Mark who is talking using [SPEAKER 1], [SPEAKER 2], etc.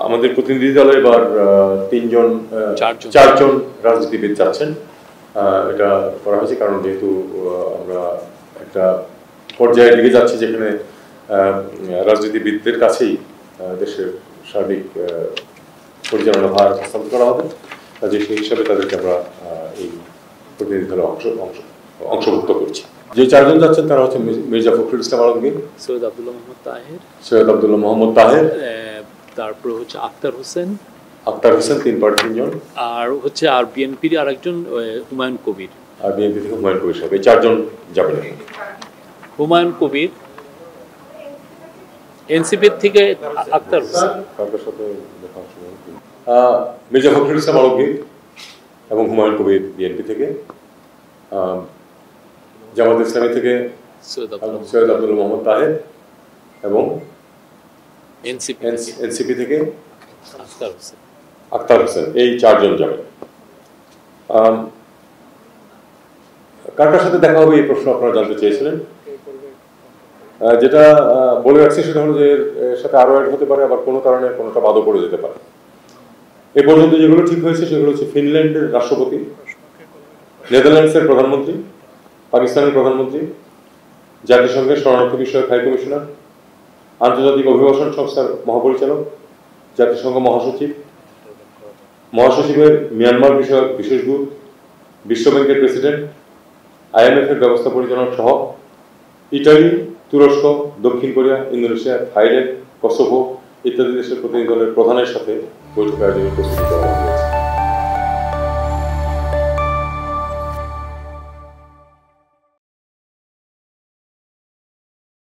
[SPEAKER 1] আমাদের প্রতিনিধি দলে এবার চারজন রাজনীতিবিদ যাচ্ছেন। এটা করা হয়েছে কারণ যেহেতু আমরা একটা পর্যায়ের দিকে যাচ্ছি যেখানে রাজনীতিবিদদের কাছেই দেশের সার্বিক পরিচালনা ভার হস্তান্তর করা হবে, কাজে সেই হিসাবে তাদেরকে আমরা এই প্রতিনিধি দলে অংশভুক্ত করছি। যে চারজন যাচ্ছেন তারা হচ্ছে মির্জা ফখরুল ইসলাম আলমগীর,
[SPEAKER 2] সৈয়দ আব্দুল্লাহ মোহাম্মদ তাহের, তারপর হচ্ছে আক্তার হোসেন,
[SPEAKER 1] 3 জন,
[SPEAKER 2] আর হচ্ছে আর বিএনপির আরেকজন হুমায়ুন কবির,
[SPEAKER 1] আর বিএনপি থেকে হুমায়ুন কবির সাহেব, এই চারজন যাবেন।
[SPEAKER 2] হুমায়ুন কবির এনসিপির থেকে, আক্তার হোসেন,
[SPEAKER 1] কার সাথে দেখা মির্জা ফখরুল ইসলাম আলমগীর এবং হুমায়ুন কবির বিএনপি থেকে, জামাত ইসলামী থেকে সৈয়দ আব্দুল্লাহ মোহাম্মদ তাহের এবং এনসিপি থেকে আক্তার হোসেন, এই চারজন যাবেন। কার সাথে দেখা হবে এই প্রশ্ন আপনারা জানতে চেয়েছিলেন। যেটা বলে রাখছি সেটা হলো যে এর সাথে আরো অ্যাড হতে পারে, আবার কোনো কারণে কোনোটা বাদও পড়ে যেতে পারে। এ পর্যন্ত যেগুলো ঠিক হয়েছে সেগুলো হচ্ছে ফিনল্যান্ডের রাষ্ট্রপতি, নেদারল্যান্ডসের প্রধানমন্ত্রী, পাকিস্তানের প্রধানমন্ত্রী, জাতিসংঘের শরণার্থী বিষয়ক হাই কমিশনার, আন্তর্জাতিক অভিবাসন সংস্থার মহাপরিচালক, জাতিসংঘ মহাসচিবের মিয়ানমার বিষয়ক বিশেষ দূত, বিশ্বব্যাংকের প্রেসিডেন্ট, IMF এর ব্যবস্থা পরিচালক সহ ইটালি, তুরস্ক, দক্ষিণ কোরিয়া, ইন্দোনেশিয়া, থাইল্যান্ড, কসোভো ইত্যাদি দেশের প্রতিনিধি দলের প্রধানের সাথে বৈঠক আয়োজনের প্রস্তুতি করা হয়েছে।